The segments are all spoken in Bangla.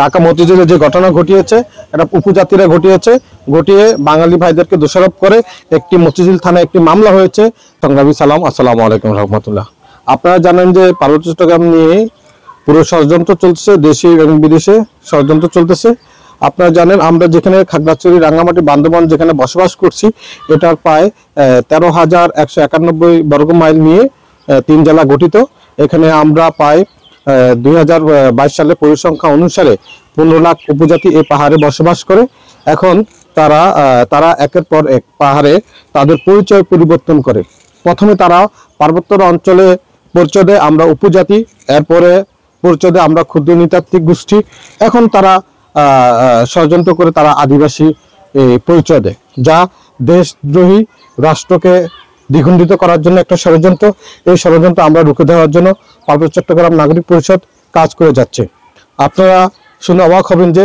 ঢাকা মতিঝিলে যে ঘটনা ঘটিয়েছে এটা উপজাতিরা ঘটিয়ে বাঙালি ভাইদেরকে দোষারোপ করে একটি মতিঝিল থানায় একটি মামলা হয়েছে। সংগ্রামী সালাম, আসসালামু আলাইকুম রহমতুল্লাহ। আপনারা জানেন যে পার্বত্য চট্টগ্রাম নিয়ে পুরো ষড়যন্ত্র চলছে, দেশে এবং বিদেশে ষড়যন্ত্র চলতেছে। আপনারা জানেন আমরা যেখানে খাগড়াছড়ি, রাঙ্গামাটি, বান্দরবান যেখানে বসবাস করছি এটার প্রায় 13,191 বর্গ মাইল নিয়ে 3 জেলা গঠিত। এখানে আমরা প্রায় 2022 সালে পরিসংখ্যান অনুসারে 15 লাখ উপজাতি এই পাহাড়ে বসবাস করে। এখন তারা একের পর এক পাহাড়ে তাদের পরিচয় পরিবর্তন করে। প্রথমে তারা পার্বত্য অঞ্চলে পরিচয় দেয় আমরা উপজাতি, এরপরে পরিচয় দেয় আমরা ক্ষুদ্র নৃতাত্ত্বিক গোষ্ঠী, এখন তারা ষড়যন্ত্র করে তারা আদিবাসী পরিচয় দেয়, যা দেশদ্রোহী, রাষ্ট্রকে দ্বিখণ্ডিত করার জন্য একটা ষড়যন্ত্র। এই ষড়যন্ত্র আমরা রুখে দেওয়ার জন্য পার্বত্য চট্টগ্রাম নাগরিক পরিষদ কাজ করে যাচ্ছে। আপনারা শুনে অবাক হবেন যে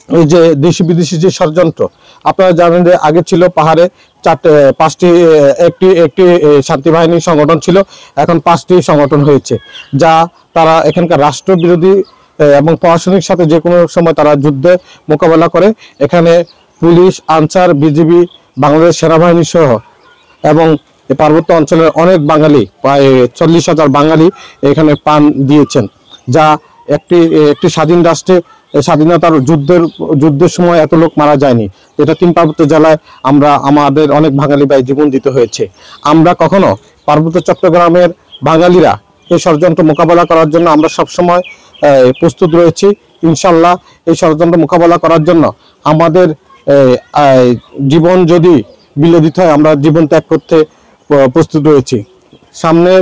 এই যে দেশি বিদেশি যে ষড়যন্ত্র, আপনারা জানেন যে আগে ছিল পাহাড়ে একটি শান্তি বাহিনী সংগঠন ছিল, এখন 5টি সংগঠন হয়েছে, যা তারা এখানকার রাষ্ট্রবিরোধী এবং প্রশাসনিক সাথে যে কোনো সময় তারা যুদ্ধে মোকাবেলা করে। এখানে পুলিশ, আনসার, বিজিবি, বাংলাদেশ সেনাবাহিনী সহ এবং পার্বত্য অঞ্চলের অনেক বাঙালি, প্রায় 40,000 বাঙালি এখানে প্রাণ দিয়েছেন, যা একটি স্বাধীন রাষ্ট্রে স্বাধীনতার যুদ্ধের সময় এত লোক মারা যায়নি। এটা 3 পার্বত্য জেলায় আমাদের অনেক বাঙালি ভাই জীবন দিতে হয়েছে। আমরা কখনো পার্বত্য চট্টগ্রামের বাঙালিরা এই ষড়যন্ত্র মোকাবেলা করার জন্য আমরা সবসময় প্রস্তুত রয়েছি। ইনশাল্লাহ এই ষড়যন্ত্র মোকাবেলা করার জন্য আমাদের জীবন যদি বিলে দিতে হয় আমরা জীবন ত্যাগ করতে প্রস্তুত রয়েছি। সামনে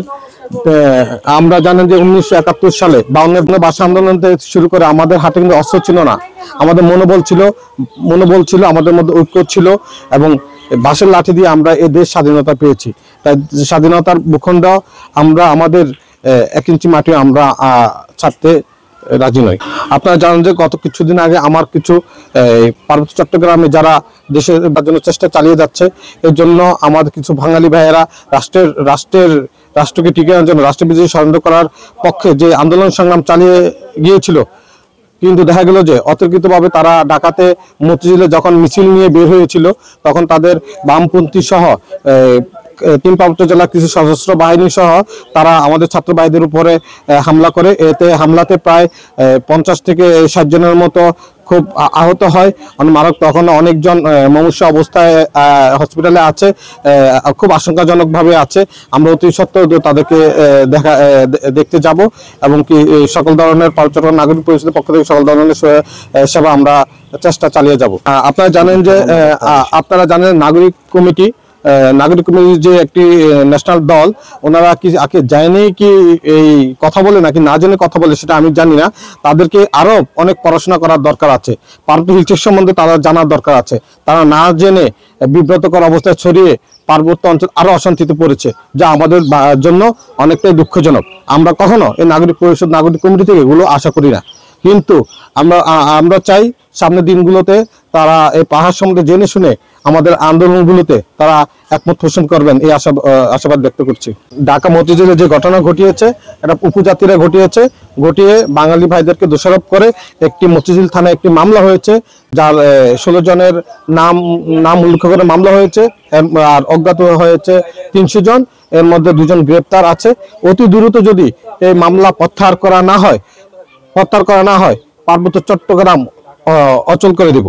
আমরা জানেন যে 1971 সালে 52 ভাষা আন্দোলন থেকে শুরু করে আমাদের হাতে কিন্তু অস্ত্র ছিল না, আমাদের মনোবল ছিল, আমাদের মধ্যে ঐক্য ছিল এবং বাঁশের লাঠি দিয়ে আমরা এই দেশ স্বাধীনতা পেয়েছি। তাই স্বাধীনতার ভূখণ্ড আমরা আমাদের 1 ইঞ্চি মাটি আমরা ছাড়তে রাজি নই। আপনারা জানেন যে গত কিছুদিন আগে আমার কিছু পার্বত্য চট্টগ্রামে যারা দেশের জন্য চেষ্টা চালিয়ে যাচ্ছে, এর জন্য আমাদের কিছু বাঙালি ভাইয়েরা রাষ্ট্রকে টিকে আনার জন্য, রাষ্ট্রবিরোধী ষড়যন্ত্র করার পক্ষে যে আন্দোলন সংগ্রাম চালিয়ে গিয়েছিল, কিন্তু দেখা গেল যে অতর্কিতভাবে তারা ঢাকাতে মতিঝিলে যখন মিছিল নিয়ে বের হয়েছিল তখন তাদের বামপন্থী সহ 3 পার্বত্য জেলার কিছু সশস্ত্র বাহিনী সহ তারা আমাদের ছাত্র ভাইদের উপরে হামলা করে। হামলাতে প্রায় 50 থেকে 60 জনের মতো খুব আহত হয়, মারক তখন অনেকজন মুমূর্ষু অবস্থায় হসপিটালে আছে, খুব আশঙ্কাজনকভাবে আছে। আমরা অতি সত্ত্বেও তাদেরকে দেখতে যাব এবং কি সকল ধরনের চট্টগ্রাম নাগরিক পরিষদের পক্ষ থেকে সকল ধরনের সেবা আমরা চেষ্টা চালিয়ে যাব। আপনারা জানেন নাগরিক কমিটি যে একটি ন্যাশনাল দল, ওনারা কি যায়নি কি এই কথা বলে নাকি না জেনে কথা বলে সেটা আমি জানি না। তাদেরকে আরো অনেক পড়াশোনা করার দরকার আছে, পার্বত্য হিলচার সম্বন্ধে তারা জানার দরকার আছে। তারা না জেনে বিব্রতকর অবস্থায় ছড়িয়ে পার্বত্য অঞ্চল আরো অশান্তিতে পড়েছে, যা আমাদের জন্য অনেকটাই দুঃখজনক। আমরা কখনো এই নাগরিক পরিষদ, নাগরিক কমিটি থেকে এগুলো আশা করি না, কিন্তু আমরা চাই সামনের দিনগুলোতে তারা এই পাহাড় সম্বন্ধে জেনে শুনে আমাদের আন্দোলনগুলোতে তারা একমত পোষণ করবেন, এই আশাবাদ ব্যক্ত করছি। ঢাকা মতিঝিলে যে ঘটনা ঘটিয়েছে এটা উপজাতিরা ঘটিয়ে বাঙালি ভাইদেরকে দোষারোপ করে একটি মতিঝিল থানায় একটি মামলা হয়েছে, যার 16 জনের নাম উল্লেখ করে মামলা হয়েছে, আর অজ্ঞাত হয়েছে 300 জন, এর মধ্যে 2 জন গ্রেপ্তার আছে। অতি দ্রুত যদি এই মামলা প্রত্যাহার করা না হয় পার্বত্য চট্টগ্রাম অচল করে দেব।